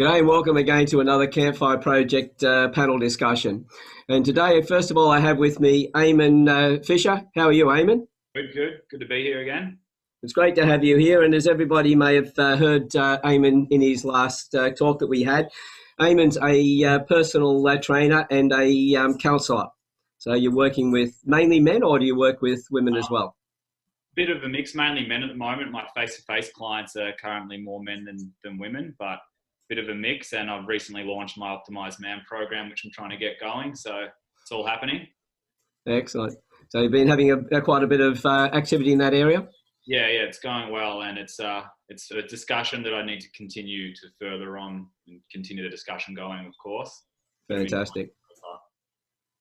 G'day and welcome again to another Campfire Project panel discussion. And today, first of all, I have with me Eamon Fisher. How are you, Eamon? Good. Good to be here again. It's great to have you here. And as everybody may have heard Eamon in his last talk that we had, Eamon's a personal trainer and a counsellor. So you're working with mainly men, or do you work with women as well? Bit of a mix, mainly men at the moment. My face-to-face clients are currently more men than women, but bit of a mix. And I've recently launched my Optimized Man program, which I'm trying to get going. So it's all happening. Excellent. So you've been having quite a bit of activity in that area? Yeah, it's going well. And it's a discussion that I need to continue to further on and continue the discussion going, of course. Fantastic.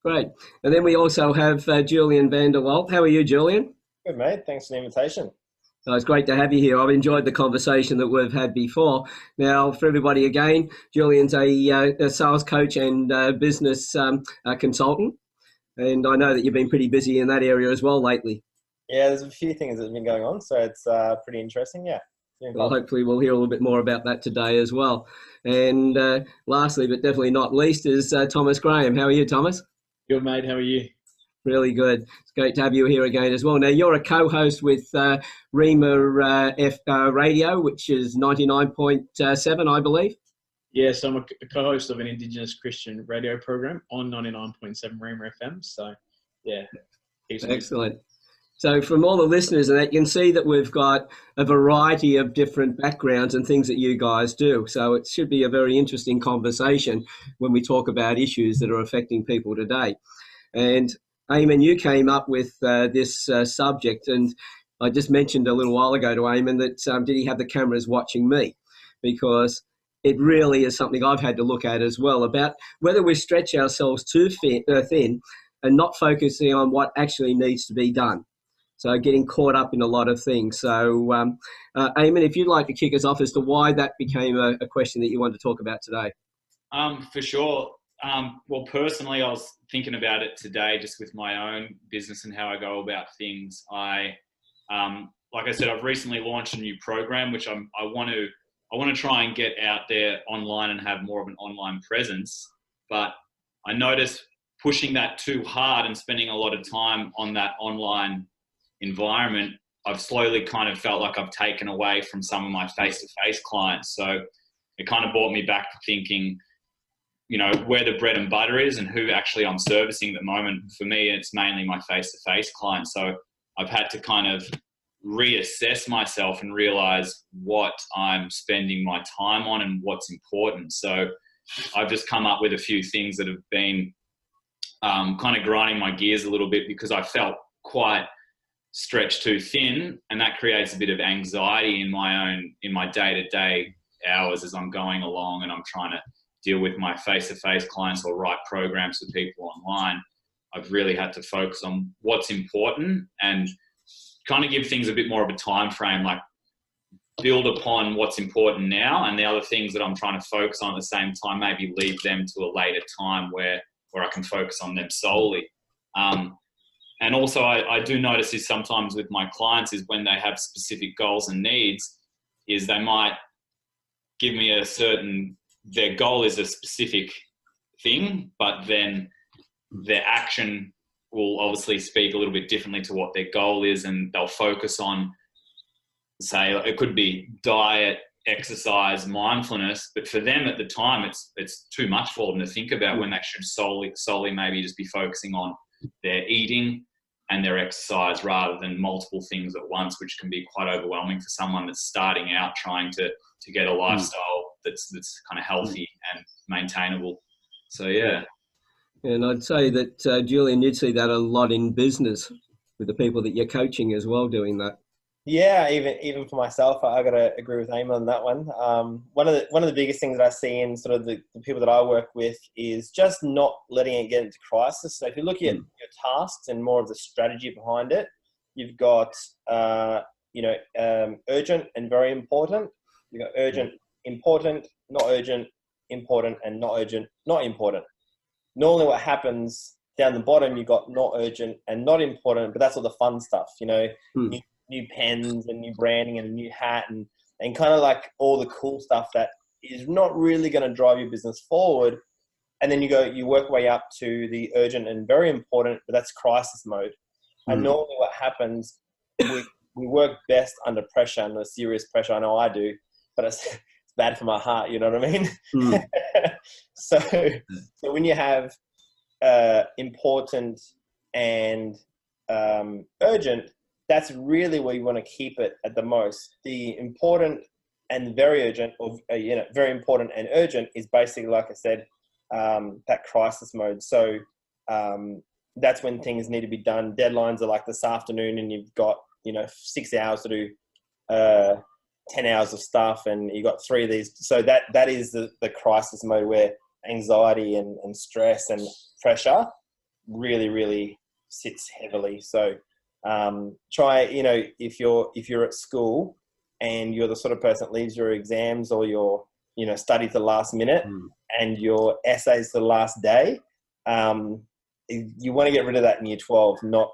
Great. And then we also have Julian Van Der Waal. How are you, Julian? Good, mate. Thanks for the invitation. So it's great to have you here. I've enjoyed the conversation that we've had before. Now, for everybody again, Julian's a sales coach and business consultant. And I know that you've been pretty busy in that area as well lately. Yeah, there's a few things that have been going on, so it's pretty interesting, yeah. Well, hopefully we'll hear a little bit more about that today as well. And lastly, but definitely not least, is Thomas Graham. How are you, Thomas? Good, mate. How are you? Really good. It's great to have you here again as well. Now, you're a co-host with Rhema Radio, which is 99.7, I believe. Yes, I'm a co-host of an Indigenous Christian radio program on 99.7 Rhema FM. So, yeah. Excellent. So from all the listeners and that, you can see that we've got a variety of different backgrounds and things that you guys do. So it should be a very interesting conversation when we talk about issues that are affecting people today. And Eamon, you came up with this subject, and I just mentioned a little while ago to Eamon that did he have the cameras watching me? Because it really is something I've had to look at as well, about whether we stretch ourselves too thin and not focusing on what actually needs to be done. So getting caught up in a lot of things. So Eamon, if you'd like to kick us off as to why that became a question that you wanted to talk about today. For sure. Well, personally, I was thinking about it today just with my own business and how I go about things. Like I said, I've recently launched a new program, which I want to try and get out there online and have more of an online presence. But I noticed pushing that too hard and spending a lot of time on that online environment, I've slowly kind of felt like I've taken away from some of my face-to-face clients. So it kind of brought me back to thinking, where the bread and butter is and who actually I'm servicing at the moment. For me, it's mainly my face-to-face clients. So I've had to kind of reassess myself and realize what I'm spending my time on and what's important. So I've just come up with a few things that have been kind of grinding my gears a little bit, because I felt quite stretched too thin, and that creates a bit of anxiety in my day-to-day hours as I'm going along and I'm trying to deal with my face-to-face clients or write programs for people online. I've really had to focus on what's important and kind of give things a bit more of a time frame, like build upon what's important now, and the other things that I'm trying to focus on at the same time, maybe leave them to a later time where I can focus on them solely. And also I do notice is sometimes with my clients is when they have specific goals and needs, is they might give me their goal is a specific thing, but then their action will obviously speak a little bit differently to what their goal is, and they'll focus on, say, it could be diet, exercise, mindfulness, but for them at the time, it's too much for them to think about when they should solely maybe just be focusing on their eating and their exercise rather than multiple things at once, which can be quite overwhelming for someone that's starting out trying to get a lifestyle that's kind of healthy and maintainable. So, yeah. And I'd say that, Julian, you'd see that a lot in business with the people that you're coaching as well doing that. Yeah, even for myself, I got to agree with Eamon on that one. One of the biggest things that I see in sort of the people that I work with is just not letting it get into crisis. So if you look at your tasks and more of the strategy behind it, you've got urgent and very important. You've got urgent, important, not urgent, important, and not urgent, not important. Normally what happens down the bottom, you've got not urgent and not important, but that's all the fun stuff, new pens and new branding and a new hat and kind of like all the cool stuff that is not really going to drive your business forward. And then you work your way up to the urgent and very important, but that's crisis mode. And normally what happens, we work best under pressure, under serious pressure. I know I do, but it's bad for my heart. You know what I mean? So when you have important and urgent, that's really where you want to keep it at the most. The important and very urgent, or very important and urgent, is basically, like I said, that crisis mode. So that's when things need to be done. Deadlines are like this afternoon, and you've got 6 hours to do 10 hours of stuff, and you got 3 of these. So that is the crisis mode, where anxiety and stress and pressure really, really sits heavily. So try, if you're at school and you're the sort of person that leaves your exams or your study to the last minute and your essays to the last day, you want to get rid of that in year 12, not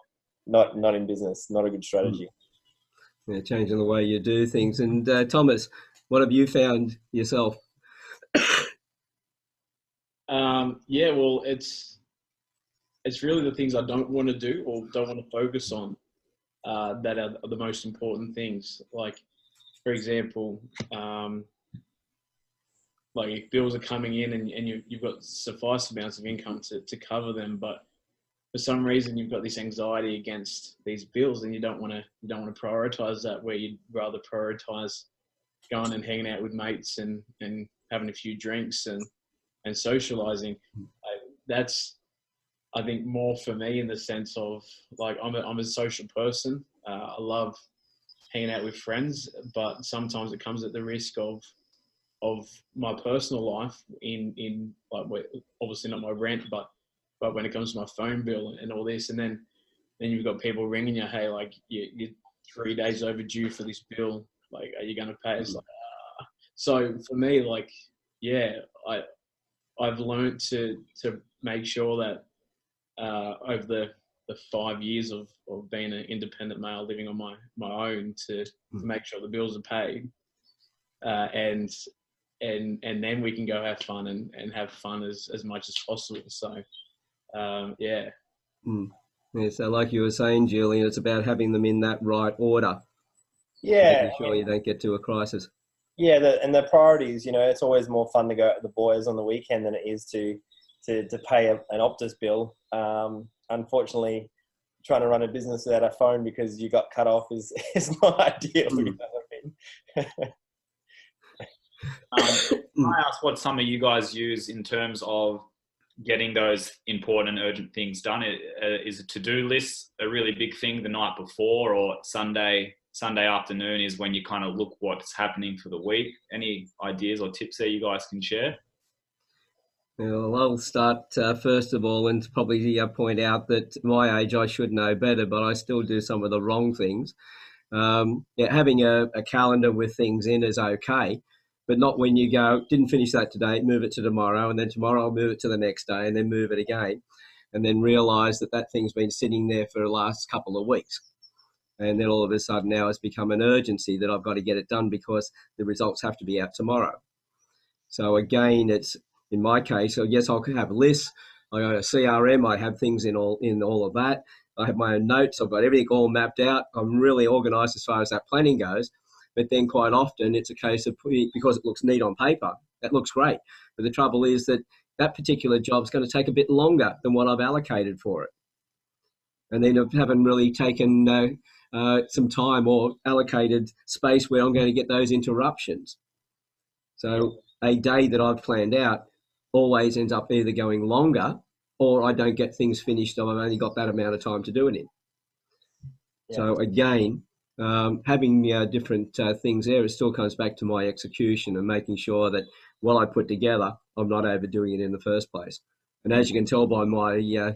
in business. Not a good strategy. Yeah, changing the way you do things. And Thomas, what have you found yourself? Yeah, well, it's really the things I don't want to do or don't want to focus on that are the most important things. Like, for example, like if bills are coming in and you've got suffice amounts of income to cover them, but for some reason you've got this anxiety against these bills, and you don't want to prioritize that, where you'd rather prioritize going and hanging out with mates and having a few drinks and socializing. That's, I think, more for me, in the sense of, like, I'm a social person. I love hanging out with friends, but sometimes it comes at the risk of my personal life in like, obviously not my rent, but when it comes to my phone bill and all this. And then you've got people ringing you, hey, like, you're 3 days overdue for this bill. Like, are you going to pay? It's like, So for me, like, yeah, I've learned to make sure that over the 5 years of being an independent male living on my own, to make sure the bills are paid, and then we can go have fun and have fun as much as possible. So yeah. Yeah, so like you were saying, Julian, it's about having them in that right order. Yeah, making sure you don't get to a crisis. Yeah, and the priorities, it's always more fun to go out with the boys on the weekend than it is to pay an Optus bill. Unfortunately, trying to run a business without a phone because you got cut off is not ideal. You know what I mean? I ask what some of you guys use in terms of getting those important and urgent things done. Is a to-do list a really big thing the night before, or Sunday afternoon is when you kind of look what's happening for the week? Any ideas or tips there you guys can share? Well, I'll start first of all, and probably point out that at my age I should know better, but I still do some of the wrong things. Having a calendar with things in is okay, but not when you go, didn't finish that today, move it to tomorrow, and then tomorrow I'll move it to the next day, and then move it again, and then realise that thing's been sitting there for the last couple of weeks. And then all of a sudden now it's become an urgency that I've got to get it done because the results have to be out tomorrow. So again, it's, in my case, so yes, I'll have lists. I go to CRM, I have things in all of that. I have my own notes, I've got everything all mapped out. I'm really organised as far as that planning goes. But then quite often it's a case of, because it looks neat on paper, that looks great. But the trouble is that particular job's going to take a bit longer than what I've allocated for it. And then I haven't really taken some time or allocated space where I'm going to get those interruptions. So a day that I've planned out always ends up either going longer, or I don't get things finished. I've only got that amount of time to do it in. Yeah. So again, having different things there, it still comes back to my execution and making sure that what I put together, I'm not overdoing it in the first place. And as you can tell by my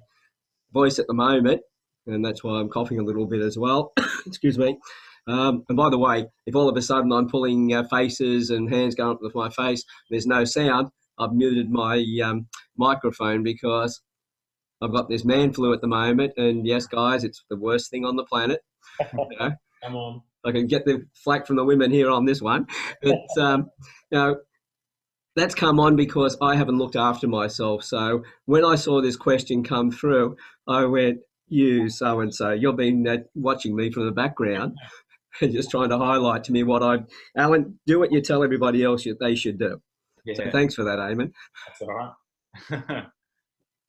voice at the moment, and that's why I'm coughing a little bit as well, excuse me. And by the way, if all of a sudden I'm pulling faces and hands going up with my face, there's no sound, I've muted my microphone because I've got this man flu at the moment. And yes, guys, it's the worst thing on the planet. Come on. I can get the flack from the women here on this one. But, that's come on because I haven't looked after myself. So when I saw this question come through, I went, you so-and-so, you've been watching me from the background and just trying to highlight to me Alan, do what you tell everybody else they should do. Yeah. So thanks for that, Eamon. That's all right.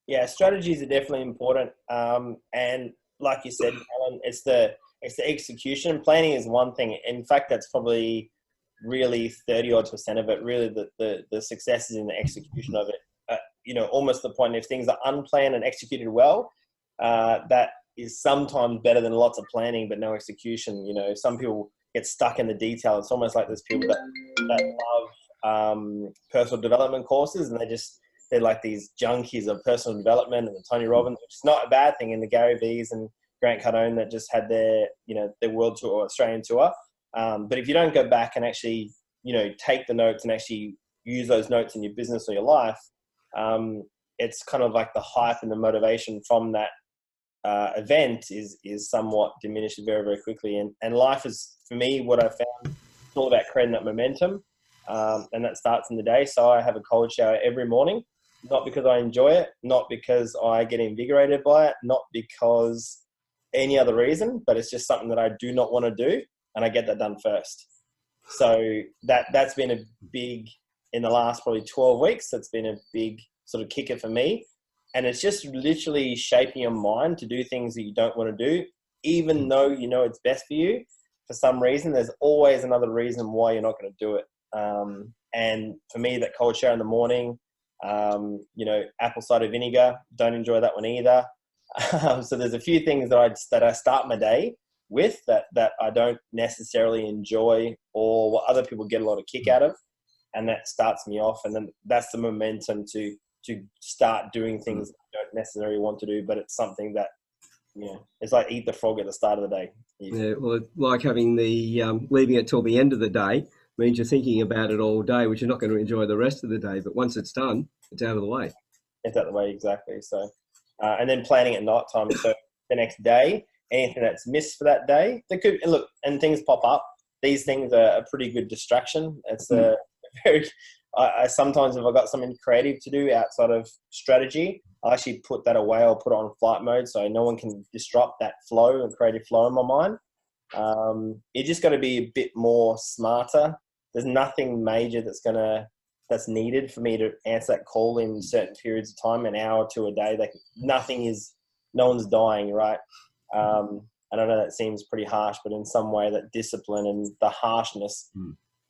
Yeah, strategies are definitely important. And like you said, Alan, it's the execution. Planning is one thing. In fact, that's probably really 30% of it. Really, the success is in the execution of it. Almost the point if things are unplanned and executed well, that is sometimes better than lots of planning but no execution. Some people get stuck in the detail. It's almost like there's people that love personal development courses, and they're like these junkies of personal development, and the Tony Robbins, which is not a bad thing, and the Gary V's and Grant Cardone that just had their world tour or Australian tour. But if you don't go back and actually, take the notes and actually use those notes in your business or your life, it's kind of like the hype and the motivation from that event is somewhat diminished very, very quickly. And life is, for me, what I found, it's all about creating that momentum. And that starts in the day. So I have a cold shower every morning, not because I enjoy it, not because I get invigorated by it, not because any other reason, but it's just something that I do not want to do, and I get that done first. So that's been a big, in the last probably 12 weeks, that's been a big sort of kicker for me. And it's just literally shaping your mind to do things that you don't want to do, even though it's best for you. For some reason, there's always another reason why you're not going to do it. And for me, that cold shower in the morning, apple cider vinegar, don't enjoy that one either. So there's a few things that I start my day with that I don't necessarily enjoy, or what other people get a lot of kick out of, and that starts me off. And then that's the momentum to start doing things that I don't necessarily want to do, but it's something that, it's like eat the frog at the start of the day. Yeah, well, it's like having the leaving it till the end of the day means you're thinking about it all day, which you're not going to enjoy the rest of the day. But once it's done, it's out of the way. It's out of the way, exactly. So, and then planning at night time. So the next day, anything that's missed for that day, and things pop up. These things are a pretty good distraction. It's a very, I sometimes, if I've got something creative to do outside of strategy, I actually put that away. I'll put it on flight mode so no one can disrupt that flow and creative flow in my mind. You just got to be a bit more smarter. There's nothing major that's needed for me to answer that call in certain periods of time, an hour or two a day. No one's dying, right? And I know that seems pretty harsh, but in some way that discipline and the harshness,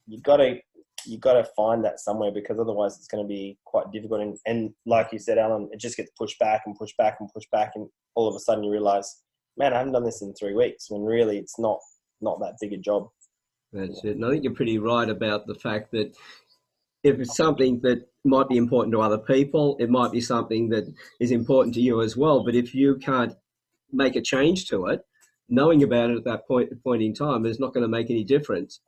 you got to find that somewhere, because otherwise it's going to be quite difficult. And like you said, Alan, it just gets pushed back and pushed back and pushed back. And all of a sudden you realize, man, I haven't done this in 3 weeks, when really it's not that big a job. That's it. And I think you're pretty right about the fact that if it's something that might be important to other people, it might be something that is important to you as well. But if you can't make a change to it, knowing about it at that point in time is not going to make any difference.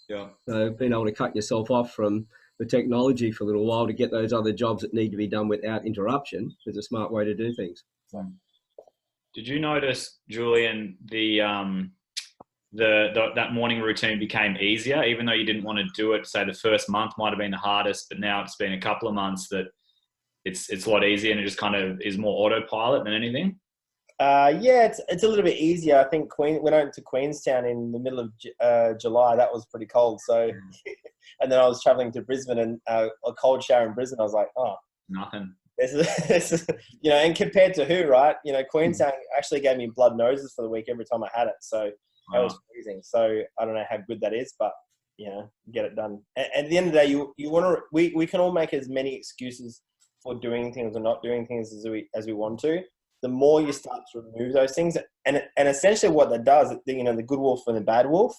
Yeah. So being able to cut yourself off from the technology for a little while to get those other jobs that need to be done without interruption is a smart way to do things. Did you notice, Julian, that morning routine became easier, even though you didn't want to do it? Say the first month might have been the hardest, but now it's been a couple of months that it's a lot easier, and it just kind of is more autopilot than anything. Yeah, it's a little bit easier. I think we went to Queenstown in the middle of July. That was pretty cold. So, and then I was traveling to Brisbane, and a cold shower in Brisbane. I was like, oh, nothing. This is, and compared to who, right? Queenstown actually gave me blood noses for the week every time I had it. So that was freezing. So I don't know how good that is, but get it done. And at the end of the day, you want to. We can all make as many excuses for doing things or not doing things as we want to. The more you start to remove those things, and essentially what that does, the good wolf and the bad wolf,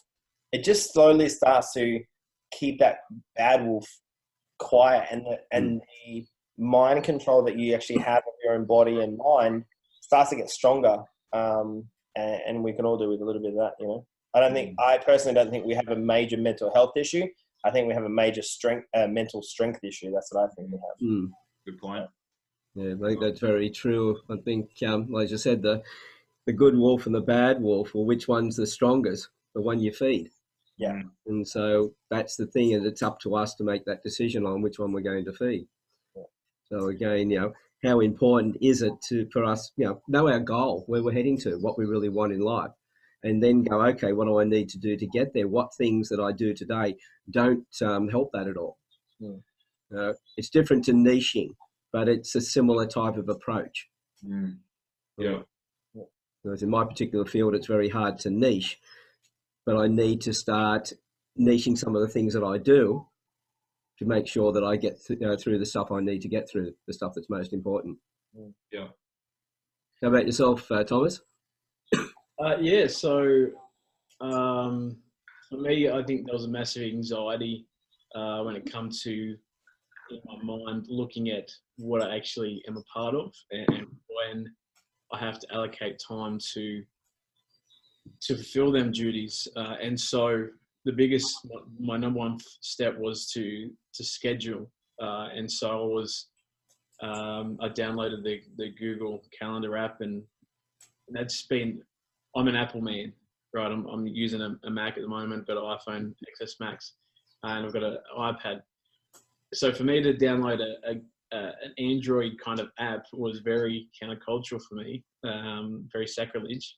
it just slowly starts to keep that bad wolf quiet, and the mind control that you actually have of your own body and mind starts to get stronger. And we can all do with a little bit of that, I personally don't think we have a major mental health issue. I think we have a major mental strength issue. That's what I think we have. Good point. Yeah, I think that's very true. I think, like you said, the good wolf and the bad wolf, well, which one's the strongest? The one you feed. Yeah. And so that's the thing, and it's up to us to make that decision on which one we're going to feed. Yeah. So again, how important is it for us, know our goal, where we're heading to, what we really want in life, and then go, okay, what do I need to do to get there? What things that I do today don't help that at all? Yeah. It's different to niching, but it's a similar type of approach. Yeah. Whereas in my particular field, it's very hard to niche, but I need to start niching some of the things that I do to make sure that I get through the stuff I need to get through, the stuff that's most important. Yeah. How about yourself, Thomas? Yeah, so for me, I think there was a massive anxiety when it comes to, in my mind, looking at what I actually am a part of, and when I have to allocate time to fulfill them duties. And so my number one step was to schedule. And so I downloaded the Google Calendar app, and that's been, I'm an Apple man, right? I'm using a Mac at the moment, got an iPhone XS Max, and I've got an iPad. So for me to download an Android kind of app was very countercultural for me, very sacrilege.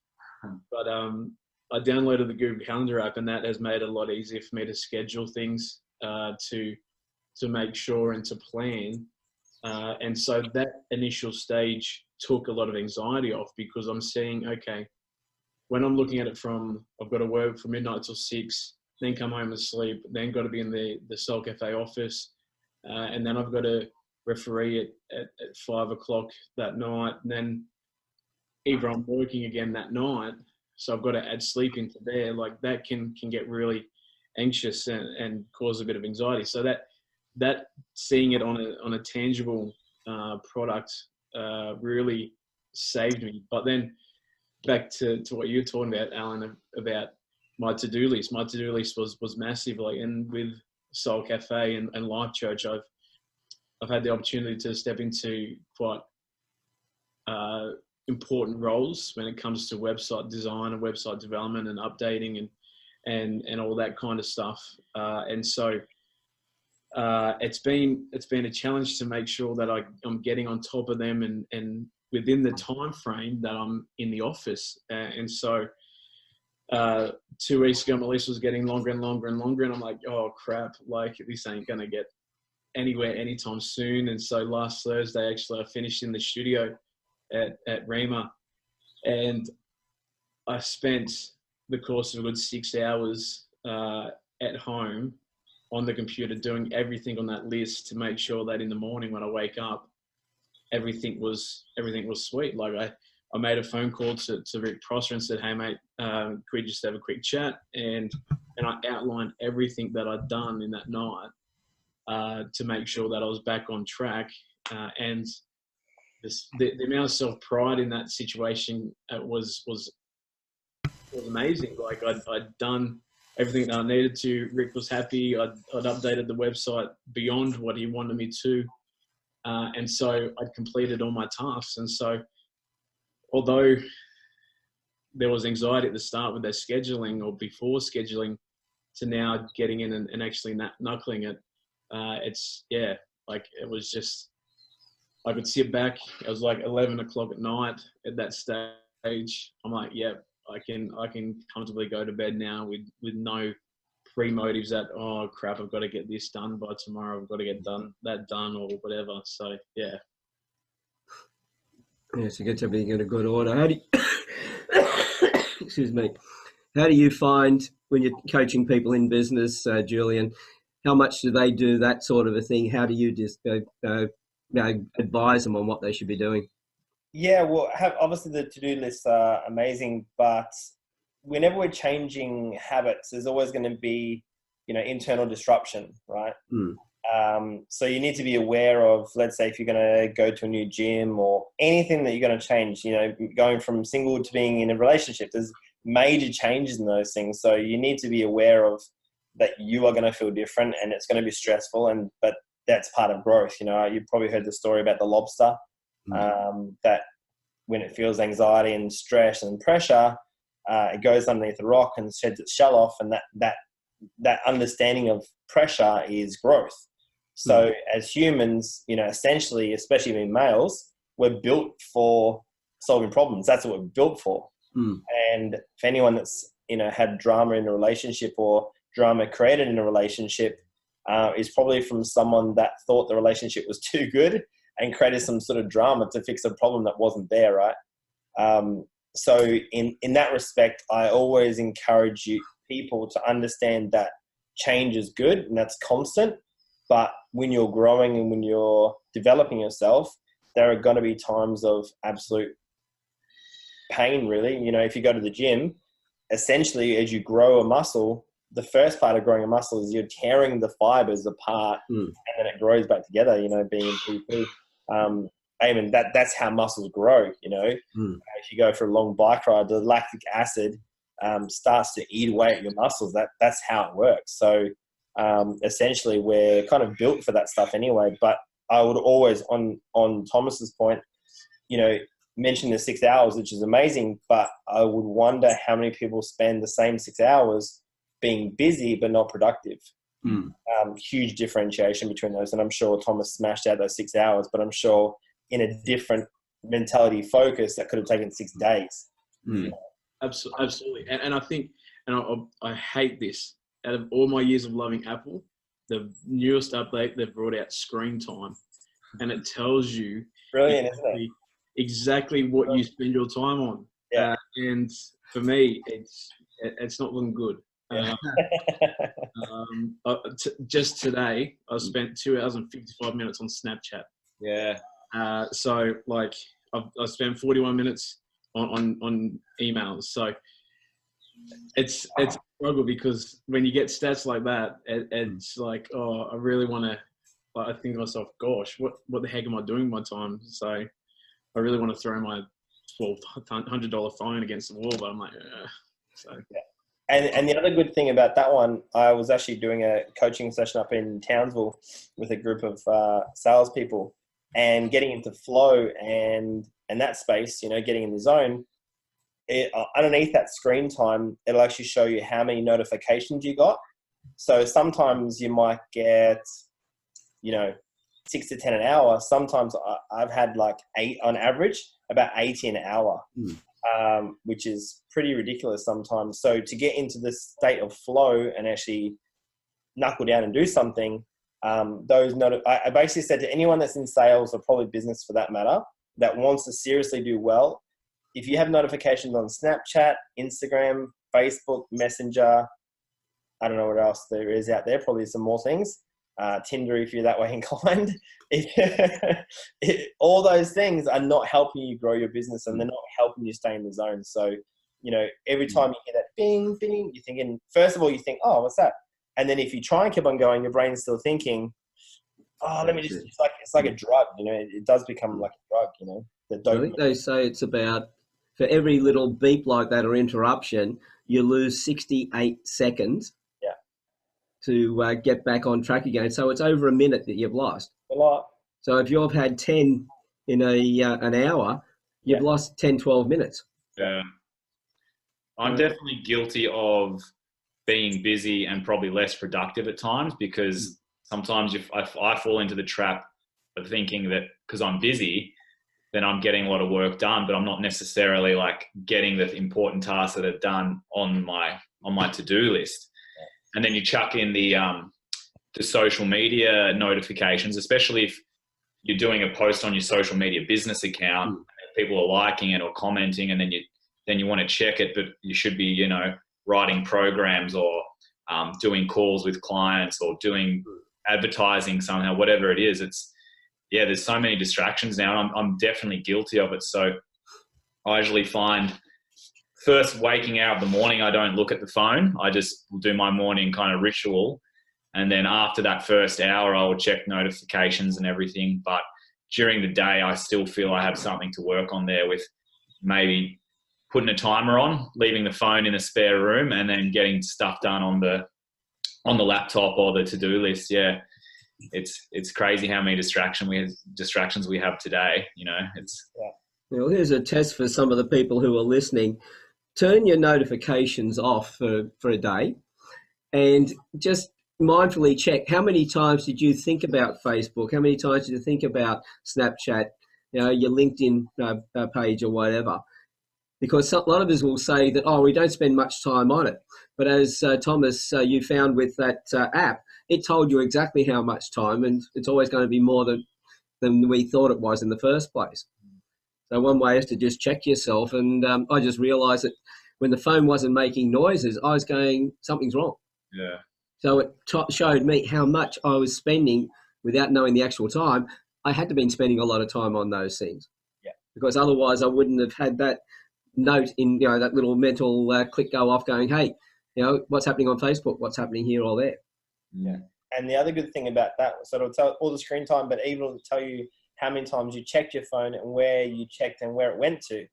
But I downloaded the Google Calendar app, and that has made it a lot easier for me to schedule things, to make sure and to plan. And so that initial stage took a lot of anxiety off, because I'm seeing, okay, when I'm looking at it from, I've got to work from midnight till 6, then come home and sleep, then got to be in the Soul Cafe office, and then I've got to referee at 5 o'clock that night, and then either I'm working again that night, so I've got to add sleep into there. Like, that can get really anxious and cause a bit of anxiety. So that seeing it on a tangible product really saved me. But then back to what you were talking about, Alan, about my to-do list. My to-do list was massive. Like, and with Soul Cafe and Life Church, I've had the opportunity to step into quite important roles when it comes to website design and website development and updating and all that kind of stuff. And so it's been a challenge to make sure that I'm getting on top of them and within the time frame that I'm in the office. And so 2 weeks ago, my list was getting longer and longer and longer, and I'm like, oh crap, like, this ain't gonna get anywhere anytime soon. And so last Thursday, actually, I finished in the studio at Rhema, and I spent the course of a good 6 hours at home on the computer doing everything on that list to make sure that in the morning when I wake up, everything was sweet. Like, I made a phone call to Rick Prosser and said, hey mate, could we just have a quick chat? And I outlined everything that I'd done in that night to make sure that I was back on track. And the amount of self-pride in that situation was amazing. Like, I'd done everything that I needed to. Rick was happy. I'd updated the website beyond what he wanted me to. And so I'd completed all my tasks. And so although there was anxiety at the start with their scheduling or before scheduling, to now getting in and actually knuckling it, it was just, I could sit back. It was like 11 o'clock at night at that stage. I'm like, yeah, I can comfortably go to bed now with no pre-motives that, oh crap, I've got to get this done by tomorrow. I've got to get that done or whatever. So yeah. Yeah, so get everything in a good order. How do you, excuse me, how do you find when you're coaching people in business, Julian, how much do they do that sort of a thing? How do you just advise them on what they should be doing? Yeah, well, obviously the to-do lists are amazing, but whenever we're changing habits, there's always going to be, internal disruption, right? So you need to be aware of, let's say, if you're going to go to a new gym or anything that you're going to change, going from single to being in a relationship, there's major changes in those things. So you need to be aware of that you are going to feel different and it's going to be stressful, but that's part of growth. You've probably heard the story about the lobster, that when it feels anxiety and stress and pressure, it goes underneath the rock and sheds its shell off, and that that understanding of pressure is growth. So as humans, you know, essentially, especially being males, we're built for solving problems. That's what we're built for. And for anyone that's, you know, had drama in a relationship or drama created in a relationship, is probably from someone that thought the relationship was too good and created some sort of drama to fix a problem that wasn't there, right? So in that respect, I always encourage people to understand that change is good and that's constant. But when you're growing and when you're developing yourself, there are going to be times of absolute pain, really. You know, if you go to the gym, essentially as you grow a muscle, the first part of growing a muscle is you're tearing the fibers apart and then it grows back together, you know, being in PP. Eamon, that's how muscles grow, you know. If you go for a long bike ride, the lactic acid starts to eat away at your muscles. That's how it works. So essentially we're kind of built for that stuff anyway. But I would always, on Thomas's point, you know, mention the 6 hours, which is amazing, but I would wonder how many people spend the same 6 hours being busy but not productive. Huge differentiation between those. And I'm sure Thomas smashed out those 6 hours, but I'm sure in a different mentality focus that could have taken 6 days. Absolutely. And I think, and I hate this, out of all my years of loving Apple, the newest update, they've brought out screen time, and it tells you Brilliant, isn't it? Exactly what you spend your time on. Yeah. And for me, it's not looking good. Just today, I spent 2 hours and 55 minutes on Snapchat. Yeah. So like I spent 41 minutes on emails. So it's a struggle, because when you get stats like that, it's like, oh, I really want to. Like, I think to myself, gosh, what the heck am I doing with my time? So I really want to throw my $1,200 phone against the wall, but I'm like, so. Yeah. And the other good thing about that one, I was actually doing a coaching session up in Townsville with a group of salespeople, and getting into flow and that space, you know, getting in the zone. Underneath that screen time, it'll actually show you how many notifications you got. So sometimes you might get, you know, 6 to 10 an hour. Sometimes I've had like 8 on average, about 80 an hour. Which is pretty ridiculous sometimes. So to get into this state of flow and actually knuckle down and do something, I basically said to anyone that's in sales, or probably business for that matter, that wants to seriously do well, if you have notifications on Snapchat, Instagram, Facebook, Messenger, I don't know what else there is out there, probably some more things, Tinder if you're that way inclined. All those things are not helping you grow your business, and they're not helping you stay in the zone. So, you know, every time you hear that bing, bing, you're thinking, first of all, you think, oh, what's that? And then if you try and keep on going, your brain's still thinking, oh, let me just, it's like a drug, you know, it does become like a drug, you know. I think they say it's about, for every little beep like that or interruption, you lose 68 seconds to get back on track again. So it's over a minute that you've lost. A lot. So if you've had 10 in an hour, you've lost 10, 12 minutes. Yeah. I'm definitely guilty of being busy and probably less productive at times, because sometimes if I fall into the trap of thinking that because I'm busy, then I'm getting a lot of work done, but I'm not necessarily like getting the important tasks that are done on my to-do list. And then you chuck in the social media notifications, especially if you're doing a post on your social media business account, and people are liking it or commenting, and then you want to check it, but you should be, you know, writing programs or doing calls with clients or doing advertising somehow, whatever it is. There's so many distractions now, and I'm definitely guilty of it. So I usually find first waking hour of the morning, I don't look at the phone. I just do my morning kind of ritual. And then after that first hour, I will check notifications and everything. But during the day, I still feel I have something to work on there, with maybe putting a timer on, leaving the phone in a spare room, and then getting stuff done on the laptop or the to-do list. Yeah. It's crazy how many distractions we have today. You know, Well, here's a test for some of the people who are listening. Turn your notifications off for a day, and just mindfully check how many times did you think about Facebook? How many times did you think about Snapchat, your LinkedIn page or whatever? Because a lot of us will say that, oh, we don't spend much time on it. But as Thomas, you found with that app, it told you exactly how much time, and it's always going to be more than we thought it was in the first place. So one way is to just check yourself. And I just realised that when the phone wasn't making noises, I was going, something's wrong. Yeah. So it showed me how much I was spending without knowing the actual time. I had to been spending a lot of time on those things. Yeah. Because otherwise I wouldn't have had that note in, that little mental click go off going, hey, what's happening on Facebook? What's happening here or there? Yeah. And the other good thing about that, so it'll tell all the screen time, but even it'll tell you how many times you checked your phone and where you checked and where it went to.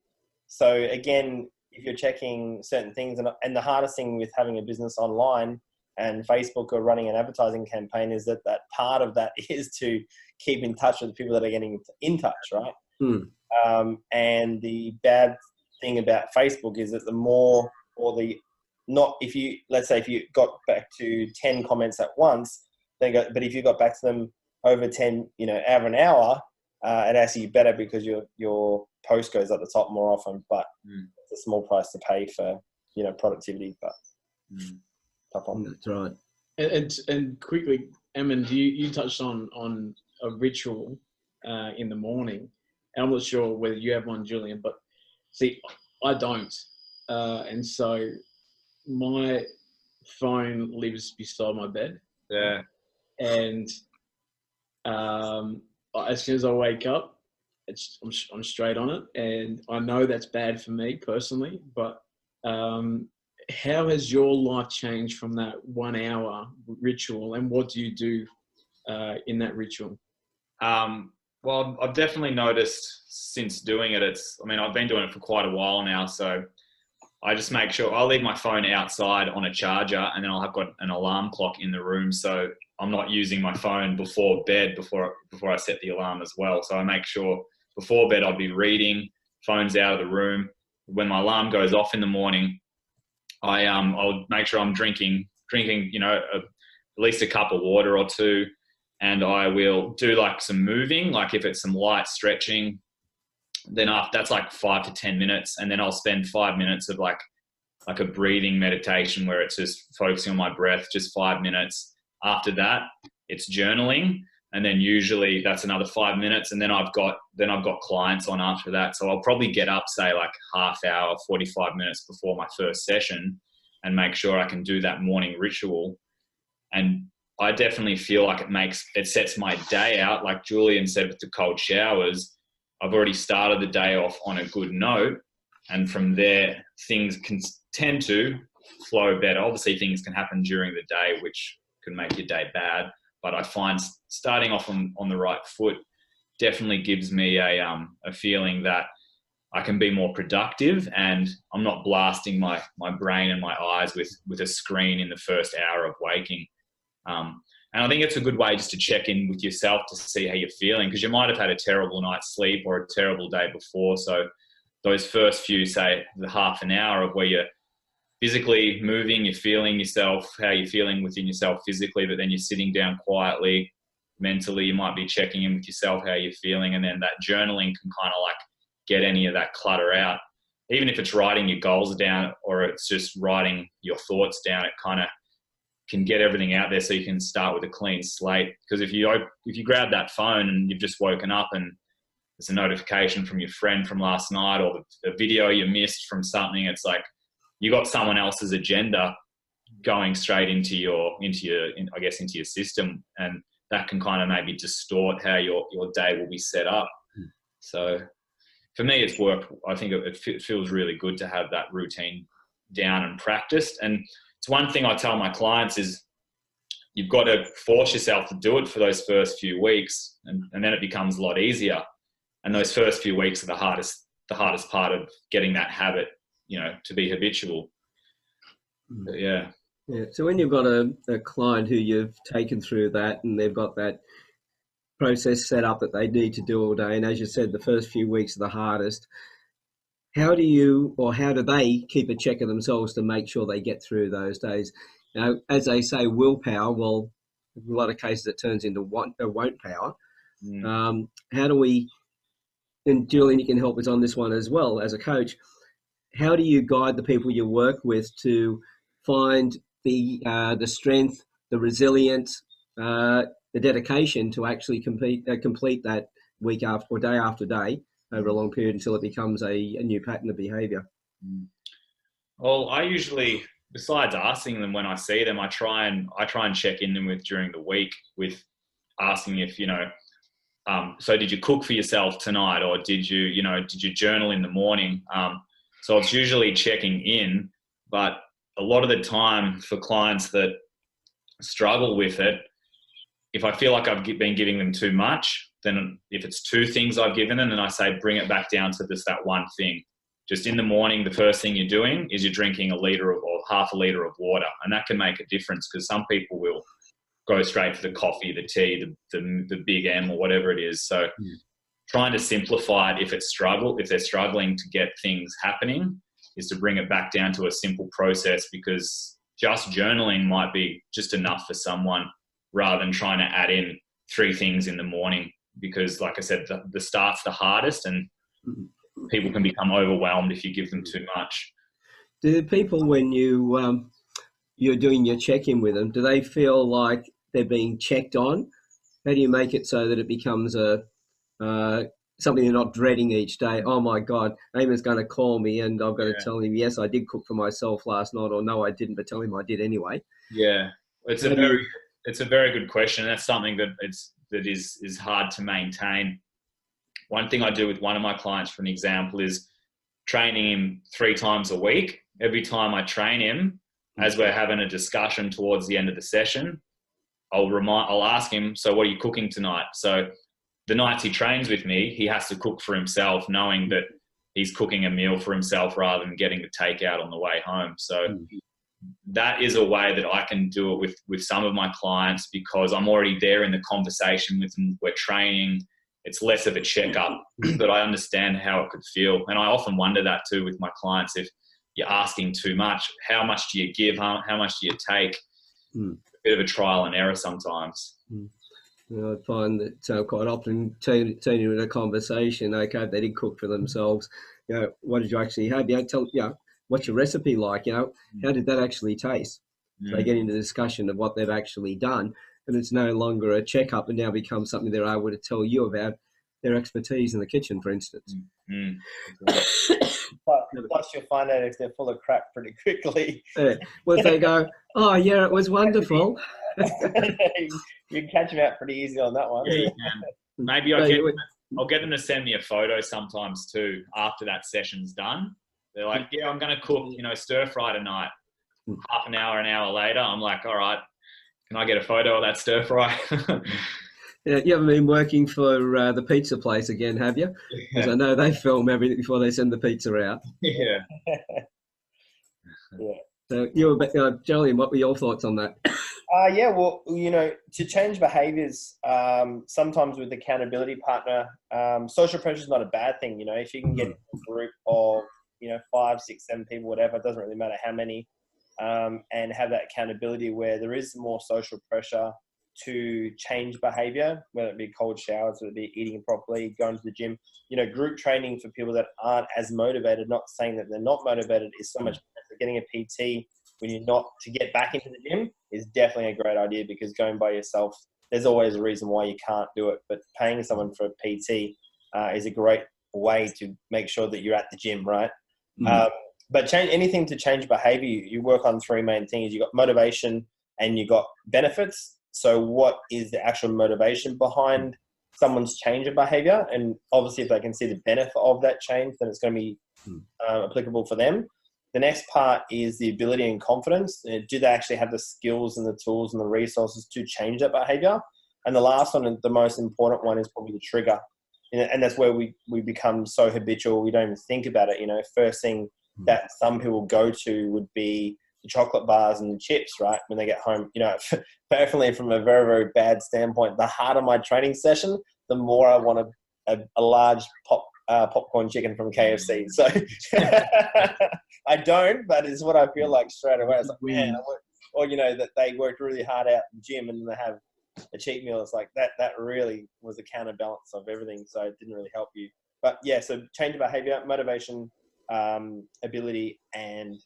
So again, if you're checking certain things, and the hardest thing with having a business online and Facebook or running an advertising campaign is that part of that is to keep in touch with the people that are getting in touch, right? And the bad thing about Facebook is that the more, or the not, if you, let's say if you got back to 10 comments at once, but if you got back to them over 10, over an hour, it actually better because your post goes at the top more often, but it's a small price to pay for, productivity, but tough on. That's right. And quickly, Eamon, you touched on a ritual in the morning. And I'm not sure whether you have one, Julian, but see, I don't. And so my phone lives beside my bed. Yeah. And as soon as I wake up, I'm straight on it. And I know that's bad for me personally, but how has your life changed from that 1 hour ritual, and what do you do in that ritual? Well, I've definitely noticed since doing it, I've been doing it for quite a while now, so I just make sure I'll leave my phone outside on a charger, and then I've got an alarm clock in the room, so I'm not using my phone before bed, before I set the alarm as well. So I make sure before bed I'll be reading, phone's out of the room. When my alarm goes off in the morning, I'll make sure I'm drinking, at least a cup of water or two, and I will do like some moving, like if it's some light stretching, then that's like 5 to 10 minutes, and then I'll spend 5 minutes of like a breathing meditation where it's just focusing on my breath, just 5 minutes. After that, it's journaling, and then usually that's another 5 minutes, and then I've got clients on after that. So I'll probably get up, say like half hour, 45 minutes before my first session, and make sure I can do that morning ritual. And I definitely feel like it sets my day out. Like Julian said with the cold showers, I've already started the day off on a good note, and from there things can tend to flow better. Obviously things can happen during the day which can make your day bad, but I find starting off on the right foot definitely gives me a feeling that I can be more productive, and I'm not blasting my brain and my eyes with a screen in the first hour of waking. And I think it's a good way just to check in with yourself to see how you're feeling, because you might have had a terrible night's sleep or a terrible day before. So those first few, say the half an hour of where you're physically moving, you're feeling yourself, how you're feeling within yourself physically, but then you're sitting down quietly, mentally, you might be checking in with yourself, how you're feeling. And then that journaling can kind of like get any of that clutter out. Even if it's writing your goals down or it's just writing your thoughts down, it kind of can get everything out there so you can start with a clean slate. Because if you grab that phone and you've just woken up and there's a notification from your friend from last night, or the video you missed from something, it's like you got someone else's agenda going straight into your system, and that can kind of maybe distort how your day will be set up. So for me, it's worked. I think it feels really good to have that routine down and practiced. And it's one thing I tell my clients is you've got to force yourself to do it for those first few weeks, and then it becomes a lot easier. And those first few weeks are the hardest part of getting that habit, to be habitual. But yeah. So when you've got a client who you've taken through that and they've got that process set up that they need to do all day, and as you said, the first few weeks are the hardest, how do they keep a check of themselves to make sure they get through those days? as they say, willpower. Well, in a lot of cases, it turns into won't power. How do we? And Julian, you can help us on this one as well as a coach. How do you guide the people you work with to find the strength, the resilience, the dedication to actually complete that week after or day after day over a long period until it becomes a new pattern of behaviour? Well, I usually, besides asking them when I see them, I try and check in them with during the week with asking if, so did you cook for yourself tonight, or did you journal in the morning? So it's usually checking in, but a lot of the time for clients that struggle with it, if I feel like I've been giving them too much, then if it's 2 things I've given them, then I say bring it back down to just that one thing. Just in the morning, the first thing you're doing is you're drinking or half a litre of water, and that can make a difference because some people will go straight for the coffee, the tea, the big M or whatever it is. So trying to simplify it if they're struggling to get things happening is to bring it back down to a simple process, because just journaling might be just enough for someone rather than trying to add in 3 things in the morning, because like I said, the start's the hardest and people can become overwhelmed if you give them too much. Do the people, when you're doing your check-in with them, do they feel like they're being checked on? How do you make it so that it becomes something they're not dreading each day? Oh my God, Eamon's going to call me and I've got to tell him, yes, I did cook for myself last night, or no, I didn't, but tell him I did anyway. Yeah, it's a very good question. That's something that is hard to maintain. One thing I do with one of my clients, for an example, is training him 3 times a week. Every time I train him, as we're having a discussion towards the end of the session, I'll ask him, so what are you cooking tonight? So the nights he trains with me, he has to cook for himself, knowing that he's cooking a meal for himself rather than getting the takeout on the way home. So that is a way that I can do it with some of my clients, because I'm already there in the conversation with them. We're training. It's less of a checkup, but I understand how it could feel. And I often wonder that too with my clients. If you're asking too much, how much do you give? How much do you take? A bit of a trial and error sometimes. I find that quite often turning into a conversation, okay, they did cook for themselves, what did you actually have? What's your recipe like? How did that actually taste? So they get into the discussion of what they've actually done, and it's no longer a checkup, and now becomes something they're able to tell you about their expertise in the kitchen, for instance. Plus, you'll find out if they're full of crap pretty quickly. Well, if they go, oh yeah, it was wonderful. You can catch them out pretty easy on that one. Yeah, you can. Maybe I'll get them to send me a photo sometimes too after that session's done. They're like, yeah, I'm going to cook, stir fry tonight. Half an hour later, I'm like, all right, can I get a photo of that stir fry? Yeah, you haven't been working for the pizza place again, have you? Because I know they film everything before they send the pizza out. Yeah. So Julian, what were your thoughts on that? Well, to change behaviours, sometimes with accountability partner, social pressure is not a bad thing. If you can get a group of 5, 6, 7 people, whatever, it doesn't really matter how many, and have that accountability where there is more social pressure to change behaviour, whether it be cold showers, whether it be eating properly, going to the gym. Group training for people that aren't as motivated, not saying that they're not motivated, is so much better. Getting a PT when you're not, to get back into the gym is definitely a great idea, because going by yourself, there's always a reason why you can't do it. But paying someone for a PT is a great way to make sure that you're at the gym, right? But anything to change behaviour, you work on 3 main things. You got motivation and you got benefits. So what is the actual motivation behind someone's change of behaviour? And obviously, if they can see the benefit of that change, then it's going to be applicable for them. The next part is the ability and confidence. Do they actually have the skills and the tools and the resources to change that behaviour? And the last one, and the most important one, is probably the trigger. And that's where we become so habitual, we don't even think about it. First thing that some people go to would be the chocolate bars and the chips, right? When they get home, definitely from a very, very bad standpoint, the harder my training session, the more I want a large popcorn chicken from KFC. So I don't, but it's what I feel like straight away. It's like, man, or that they worked really hard out in the gym and then they have a cheat meal. It's like that really was a counterbalance of everything, so it didn't really help you. But yeah, so change of behavior, motivation, ability, and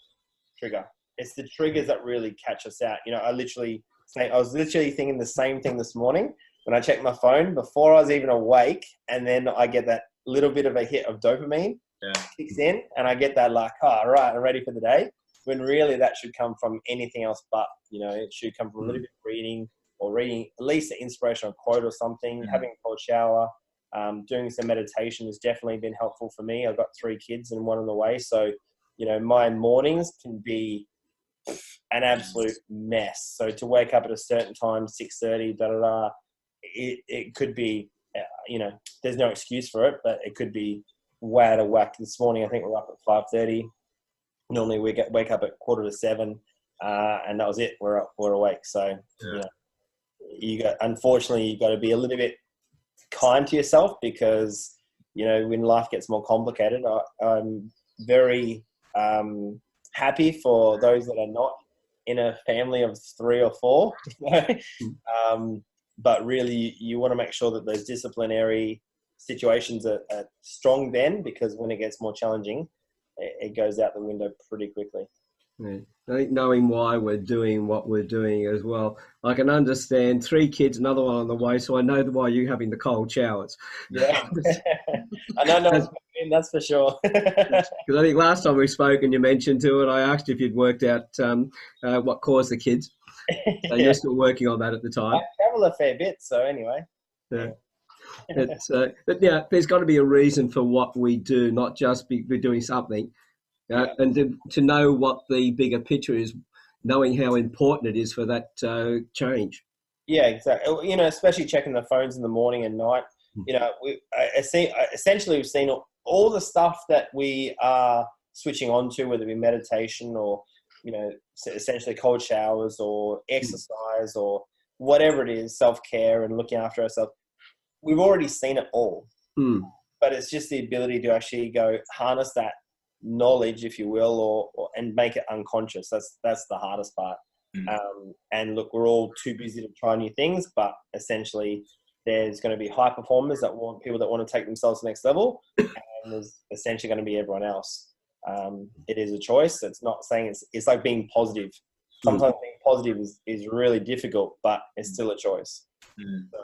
trigger. It's the triggers that really catch us out. I was literally thinking the same thing this morning when I checked my phone before I was even awake, and then I get that little bit of a hit of dopamine kicks in, and I get that like, all right, I'm ready for the day. When really that should come from anything else but, it should come from a little bit of reading, or reading at least an inspirational quote or something, having a cold shower, doing some meditation has definitely been helpful for me. I've got 3 kids and 1 on the way. So, my mornings can be an absolute mess. So to wake up at a certain time, 6:30, it could be, there's no excuse for it, but it could be way out of whack. This morning, I think we're up at 5:30. Normally we wake up at 6:45, and that was it. We're awake. So, unfortunately, you got to be a little bit kind to yourself, because, when life gets more complicated, I'm very happy for those that are not in a family of 3 or 4. But really, you want to make sure that those disciplinary situations are strong then, because when it gets more challenging, it goes out the window pretty quickly. Yeah. I think knowing why we're doing what we're doing as well. I can understand 3 kids, another one on the way, so I know why you're having the cold showers. Yeah, I know, that's for sure. Because I think last time we spoke and you mentioned to it, I asked if you'd worked out what caused the kids. So you're still working on that at the time. I travel a fair bit, so anyway. Yeah. But yeah, there's got to be a reason for what we do, not just we're doing something. And to know what the bigger picture is, knowing how important it is for that change. Yeah, exactly. Especially checking the phones in the morning and night. Essentially we've seen all the stuff that we are switching on to, whether it be meditation or, essentially cold showers or exercise or whatever it is, self-care and looking after ourselves. We've already seen it all. But it's just the ability to actually go harness that knowledge, if you will, and make it unconscious. That's the hardest part. And look, we're all too busy to try new things, but essentially there's going to be high performers that want people that want to take themselves to the next level, and there's essentially going to be everyone else. It is a choice. It's not saying it's like being positive. Sometimes being positive is really difficult, but it's still a choice. So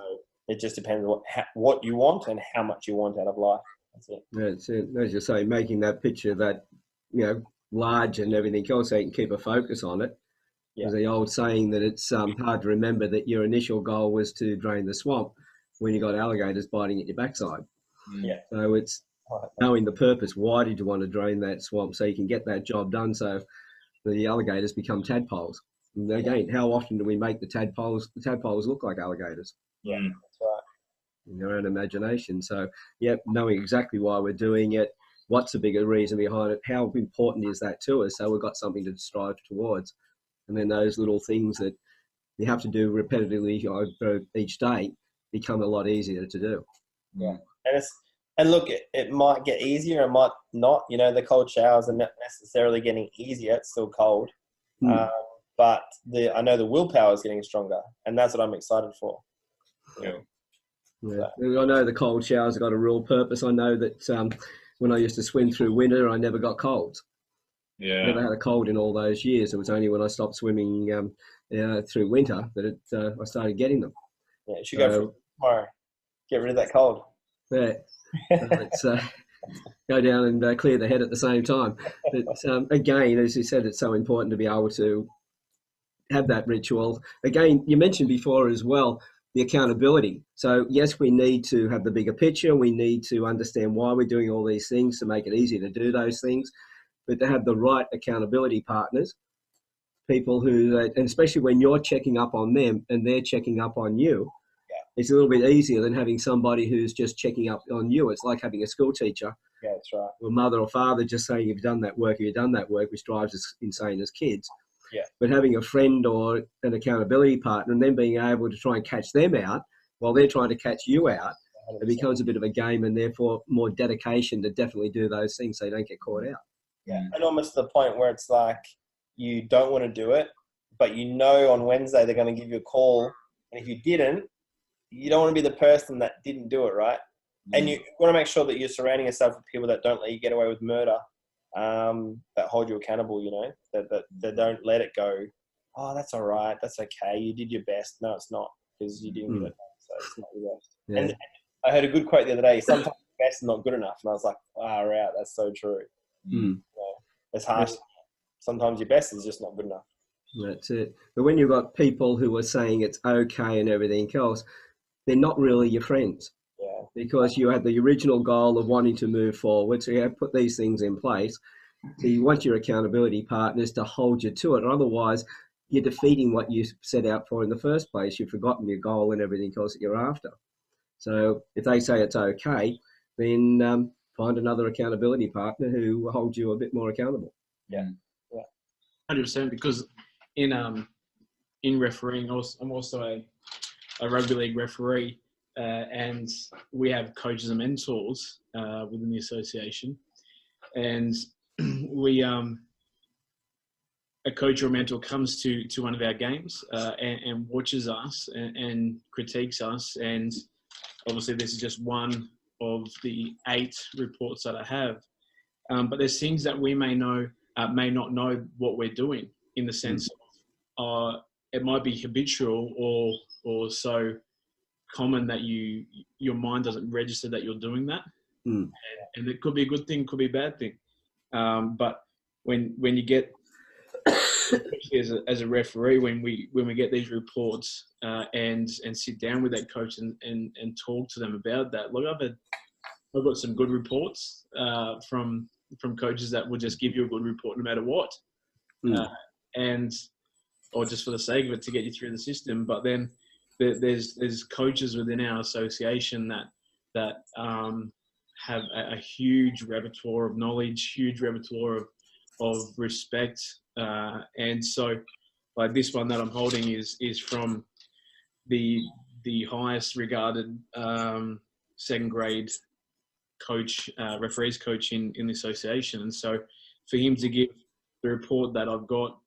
it just depends on what you want and how much you want out of life. That's it. That's it. As you say, making that picture that, large and everything else, so you can keep a focus on it. There's the old saying that it's hard to remember that your initial goal was to drain the swamp when you got alligators biting at your backside. So it's knowing the purpose. Why did you want to drain that swamp? So you can get that job done, so the alligators become tadpoles. And again, how often do we make the tadpoles look like alligators? Yeah, that's right. In your own imagination. So, knowing exactly why we're doing it, what's the bigger reason behind it, how important is that to us, so we've got something to strive towards. And then those little things that you have to do repetitively each day become a lot easier to do. Yeah, and look, it might get easier, it might not. The cold showers are not necessarily getting easier; it's still cold. But I know the willpower is getting stronger, and that's what I'm excited for. Yeah. I know the cold showers have got a real purpose. I know that when I used to swim through winter, I never got colds. I never had a cold in all those years. It was only when I stopped swimming through winter that I started getting them. Yeah, you should go for tomorrow. Get rid of that cold. Yeah. Let's go down and clear the head at the same time. But again, as you said, it's so important to be able to have that ritual. Again, you mentioned before as well, the accountability. So yes, we need to have the bigger picture. We need to understand why we're doing all these things to make it easier to do those things, but to have the right accountability partners, people who, and especially when you're checking up on them and they're checking up on you, it's a little bit easier than having somebody who's just checking up on you. It's like having a school teacher. Yeah, that's right. Or mother or father just saying, you've done that work, which drives us insane as kids. Yeah. But having a friend or an accountability partner and then being able to try and catch them out while they're trying to catch you out, 100%. It becomes a bit of a game, and therefore more dedication to definitely do those things so you don't get caught out. Yeah, and almost to the point where it's like you don't want to do it, but you know on Wednesday they're going to give you a call, and if you didn't, you don't want to be the person that didn't do it, right? And you want to make sure that you're surrounding yourself with people that don't let you get away with murder, that hold you accountable, you know, that don't let it go, oh, that's all right, that's okay, you did your best. No, it's not, because you didn't get it done, so it's not your best. Yeah. And I heard a good quote the other day, sometimes your best is not good enough. And I was like, far out, that's so true. You know, it's harsh. Sometimes your best is just not good enough. That's it. But when you've got people who are saying it's okay and everything else, they're not really your friends. Yeah. Because you had the original goal of wanting to move forward, so you have put these things in place. So you want your accountability partners to hold you to it. Otherwise, you're defeating what you set out for in the first place. You've forgotten your goal and everything else that you're after. So if they say it's okay, then find another accountability partner who holds you a bit more accountable. Yeah. 100%. Because in refereeing, I'm also a rugby league referee, and we have coaches and mentors within the association, and we a coach or mentor comes to one of our games and watches us and critiques us, and obviously this is just one of the 8 reports that I have, but there's things that we may not know what we're doing, in the sense of it might be habitual or so common that your mind doesn't register that you're doing that, and it could be a good thing, could be a bad thing, but when you get as a referee, when we get these reports and sit down with that coach and talk to them about that. Look, I've got some good reports from coaches that will just give you a good report no matter what, or just for the sake of it to get you through the system. But then there's coaches within our association that have a huge repertoire of knowledge, huge repertoire of respect, and so like this one that I'm holding is from the highest regarded second grade coach, referees coach in the association. And so for him to give the report that I've got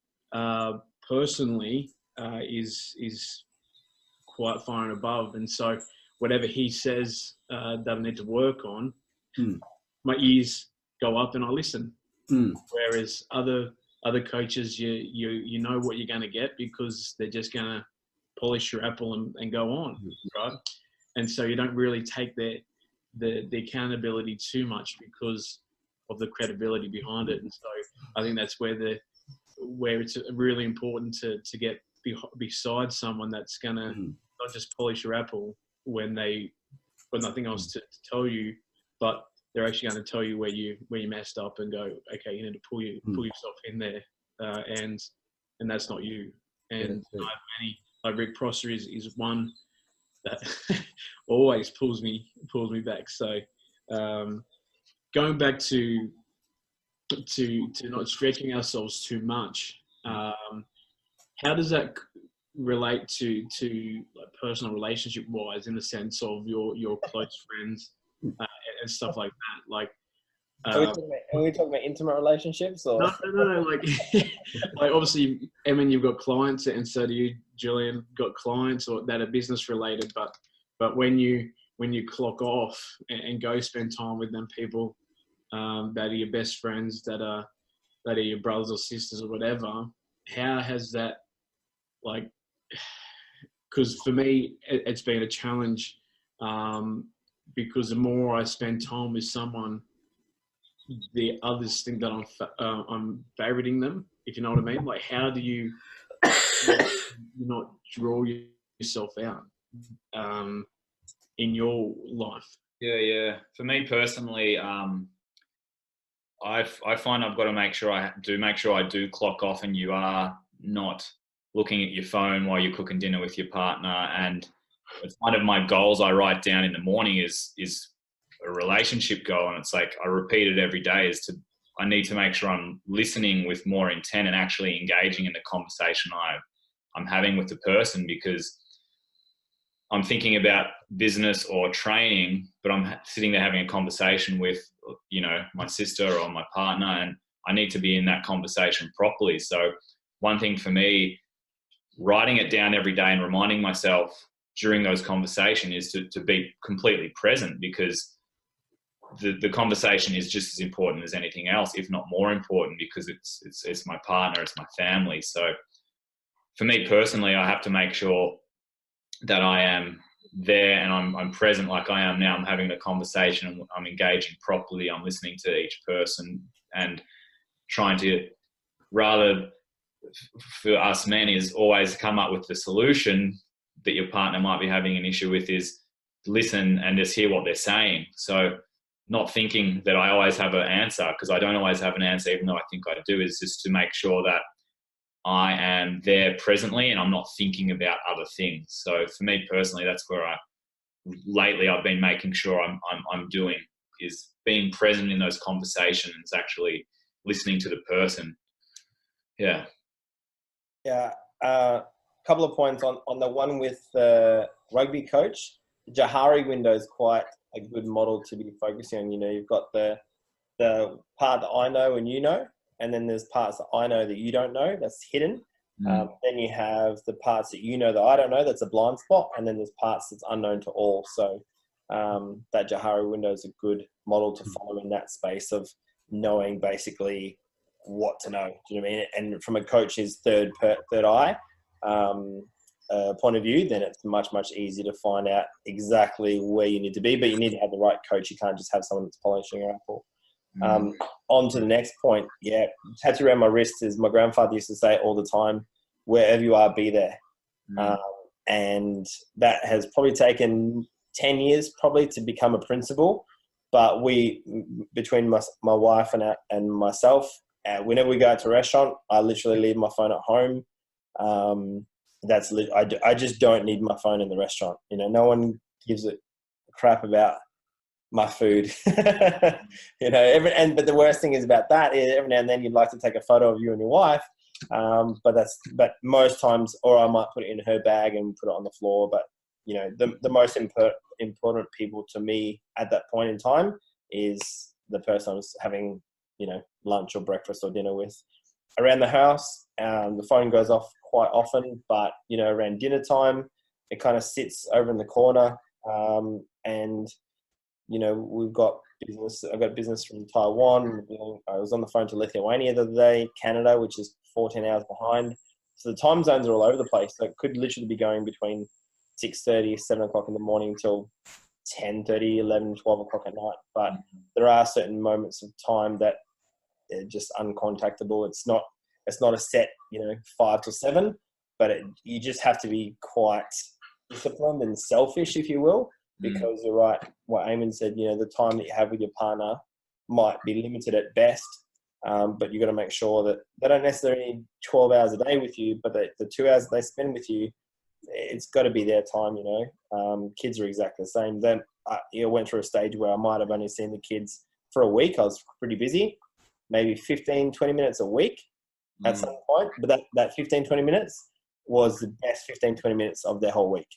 personally is quite far and above. And so whatever he says that I need to work on, my ears go up and I listen. Whereas other coaches, you know what you're going to get, because they're just going to polish your apple and go on, right? And so you don't really take the accountability too much because of the credibility behind it. And so I think that's where it's really important to get beside someone that's going to not just polish your apple when they've got nothing else to tell you, but they're actually going to tell you where you messed up and go, okay, you need to pull yourself in there, and that's not you. And I have many, like Rick Prosser is one that always pulls me back. So going back to not stretching ourselves too much, how does that relate to like personal relationship wise, in the sense of your close friends and stuff like that? Like, are we talking about intimate relationships, or no, like like obviously, Eamon, you've got clients, and so do you, Julian, got clients or that are business related, but when you clock off and go spend time with them people that are your best friends, that are your brothers or sisters or whatever, how has that, like, because for me it's been a challenge, because the more I spend time with someone, the others think that I'm favoriting them, if you know what I mean. Like, how do you not draw yourself out in your life? Yeah. For me personally, I find I've got to make sure I do clock off, and you are not looking at your phone while you're cooking dinner with your partner. And it's one of my goals I write down in the morning is a relationship goal, and it's like I repeat it every day, I need to make sure I'm listening with more intent and actually engaging in the conversation I'm having with the person, because I'm thinking about business or training, but I'm sitting there having a conversation with, my sister or my partner, and I need to be in that conversation properly. So one thing for me writing it down every day and reminding myself during those conversations is to be completely present, because the conversation is just as important as anything else, if not more important, because it's my partner, it's my family. So for me personally, I have to make sure that I am there and I'm present like I am now. I'm having a conversation, I'm engaging properly, I'm listening to each person, and trying to, rather for us men, is always come up with the solution that your partner might be having an issue with, is listen and just hear what they're saying. So not thinking that I always have an answer, because I don't always have an answer, even though I think I do, is just to make sure that I am there presently and I'm not thinking about other things. So for me personally, that's where lately I've been making sure I'm doing, is being present in those conversations, actually listening to the person. Yeah. Yeah. Couple of points on the one with the rugby coach. The Johari window is quite a good model to be focusing on. You know, you've got the part that I know and you know, and then there's parts that I know that you don't know, that's hidden. Then you have the parts that you know that I don't know, that's a blind spot, and then there's parts that's unknown to all. So that Johari window is a good model to follow in that space of knowing basically what to know. Do you know what I mean? And from a coach's third eye point of view, then it's much easier to find out exactly where you need to be, but you need to have the right coach. You can't just have someone that's polishing your apple. On to the next point. Yeah, tattoo around my wrist is, my grandfather used to say all the time, wherever you are, be there. And that has probably taken 10 years probably to become a principle. But we, between my wife and myself, whenever we go out to a restaurant, I literally leave my phone at home. I just don't need my phone in the restaurant. You know, no one gives a crap about my food. You know, but the worst thing is about that is every now and then you'd like to take a photo of you and your wife, but most times, or I might put it in her bag and put it on the floor. But you know, the most important people to me at that point in time is the person I was having, you know, lunch or breakfast or dinner with. Around the house, the phone goes off quite often, but you know, around dinner time, it kind of sits over in the corner. And you know, we've got business. I've got business from Taiwan. I was on the phone to Lithuania the other day, Canada, which is 14 hours behind. So the time zones are all over the place. So it could literally be going between 6:30, 7 o'clock in the morning till 10:30, 11, 12 o'clock at night. But there are certain moments of time that are just uncontactable. It's not a set, you know, 5 to 7, but you just have to be quite disciplined and selfish, if you will, because you're right. What Eamon said, you know, the time that you have with your partner might be limited at best, but you got to make sure that they don't necessarily need 12 hours a day with you, but the 2 hours that they spend with you, it's got to be their time, you know. Kids are exactly the same. Then I went through a stage where I might have only seen the kids for a week. I was pretty busy, maybe 15, 20 minutes a week at some point. But that 15, 20 minutes was the best 15, 20 minutes of their whole week.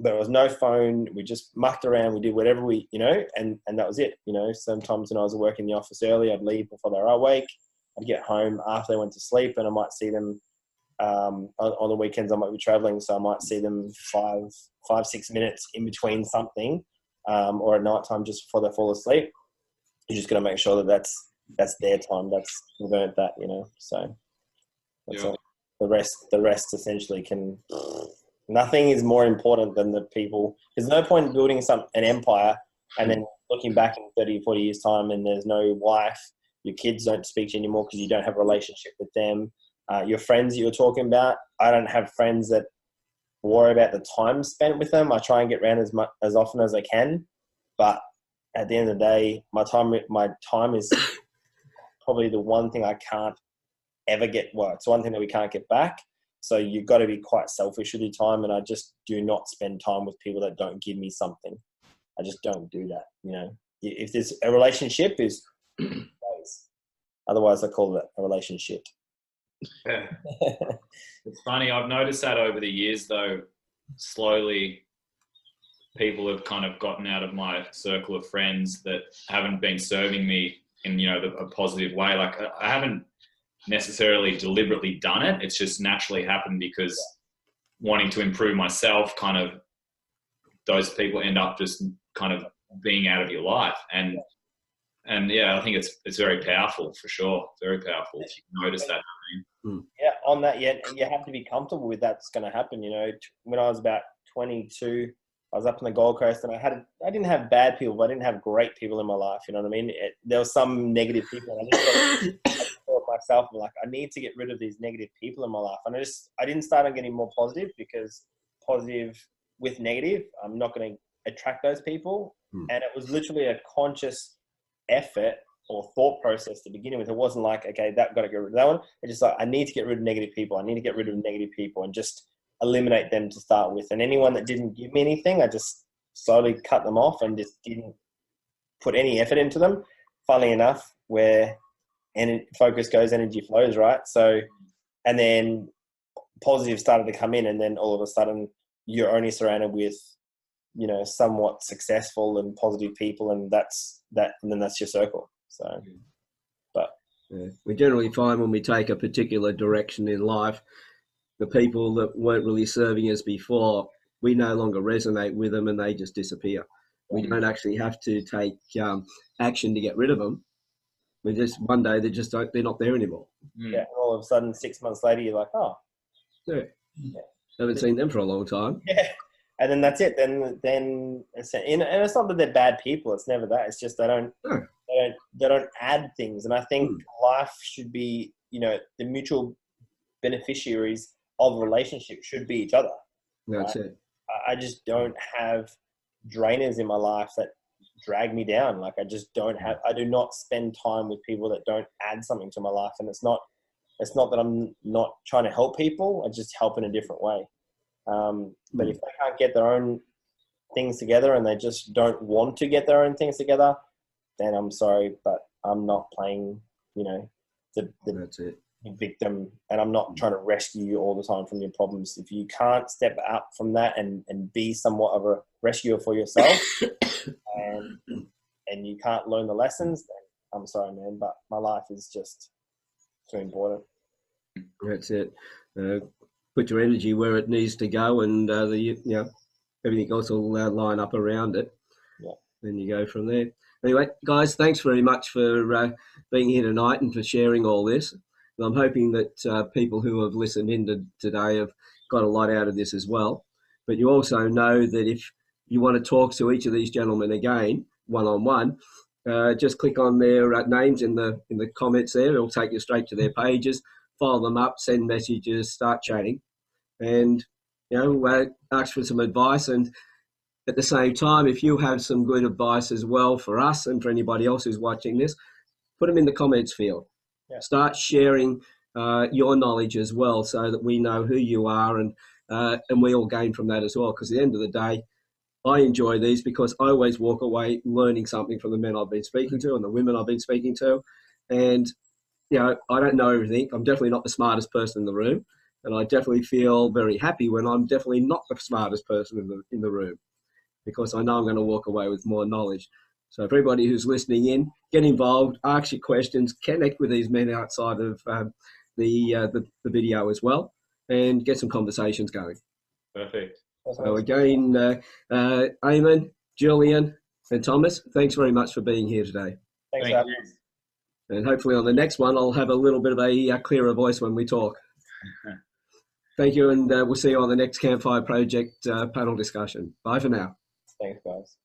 There was no phone. We just mucked around. We did whatever we, you know, and that was it. You know, sometimes when I was working in the office early, I'd leave before they were awake. I'd get home after they went to sleep, and I might see them on the weekends. I might be traveling, so I might see them 5-6 minutes in between something, or at night time just before they fall asleep. You just got to make sure that that's their time. We've earned that, you know. So that's all. The rest essentially can. Nothing is more important than the people. There's no point in building an empire and then looking back in 30 or 40 years' time and there's no wife. Your kids don't speak to you anymore because you don't have a relationship with them. Your friends that you're talking about, I don't have friends that worry about the time spent with them. I try and get around as often as I can. But at the end of the day, my time is probably the one thing I can't ever get. Well, it's one thing that we can't get back. So you've got to be quite selfish with your time, and I just do not spend time with people that don't give me something. I just don't do that, you know. If there's a relationship, is otherwise I call it a relationship. Yeah. It's funny, I've noticed that over the years though, slowly people have kind of gotten out of my circle of friends that haven't been serving me in, you know, a positive way. Like I haven't necessarily deliberately done it. It's just naturally happened because wanting to improve myself, kind of those people end up just kind of being out of your life. And yeah, I think it's very powerful for sure. Very powerful if you can notice that happening. Yeah, on that, you have to be comfortable with that's going to happen. You know, when I was about 22, I was up on the Gold Coast, and I didn't have bad people, but I didn't have great people in my life. You know what I mean? There was some negative people, and I thought myself, like, I need to get rid of these negative people in my life. And I didn't start on getting more positive, because positive with negative, I'm not going to attract those people. And it was literally a conscious effort or thought process to begin with. It wasn't like, okay, got to get rid of that one. It's just like, I need to get rid of negative people. I need to get rid of negative people and just eliminate them to start with. And anyone that didn't give me anything, I just slowly cut them off and just didn't put any effort into them. Funnily enough, where focus goes, energy flows, right? So, and then positive started to come in, and then all of a sudden you're only surrounded with, you know, somewhat successful and positive people, and then that's your circle. So, but we generally find when we take a particular direction in life, the people that weren't really serving us before, we no longer resonate with them, and they just disappear. We don't actually have to take action to get rid of them. We just, one day they're not there anymore. Yeah, and all of a sudden 6 months later you're like, oh, yeah. Haven't seen them for a long time. Yeah, and then that's it. Then and it's not that they're bad people. It's never that. It's just they don't add things. And I think life should be, you know, the mutual beneficiaries of a relationship should be each other. That's right? it. I just don't have drainers in my life that drag me down. Like, I do not spend time with people that don't add something to my life. And it's not that I'm not trying to help people. I just help in a different way. But if they can't get their own things together, and they just don't want to get their own things together, then I'm sorry, but I'm not playing, you know, That's it. the victim, and I'm not trying to rescue you all the time from your problems. If you can't step up from that and be somewhat of a rescuer for yourself, and you can't learn the lessons, then I'm sorry, man, but my life is just too important. That's it. Put your energy where it needs to go, and everything else will line up around it. Yeah. Then you go from there. Anyway, guys, thanks very much for being here tonight and for sharing all this. And I'm hoping that people who have listened in today have got a lot out of this as well. But you also know that if you want to talk to each of these gentlemen again, one-on-one, just click on their names in the comments there. It'll take you straight to their pages. Follow them up, send messages, start chatting, and ask for some advice. And at the same time, if you have some good advice as well for us and for anybody else who's watching this, put them in the comments field. Yeah. Start sharing your knowledge as well, so that we know who you are, and we all gain from that as well. Because at the end of the day, I enjoy these because I always walk away learning something from the men I've been speaking to and the women I've been speaking to. And I don't know everything. I'm definitely not the smartest person in the room, and I definitely feel very happy when I'm definitely not the smartest person in the room, because I know I'm going to walk away with more knowledge. So for everybody who's listening in, get involved, ask your questions, connect with these men outside of the video as well, and get some conversations going. Perfect. So again, Eamon, Julian, and Thomas, thanks very much for being here today. Thanks, Thank you. And hopefully on the next one, I'll have a little bit of a clearer voice when we talk. Thank you, and we'll see you on the next Campfire Project panel discussion. Bye for now. Thanks, guys.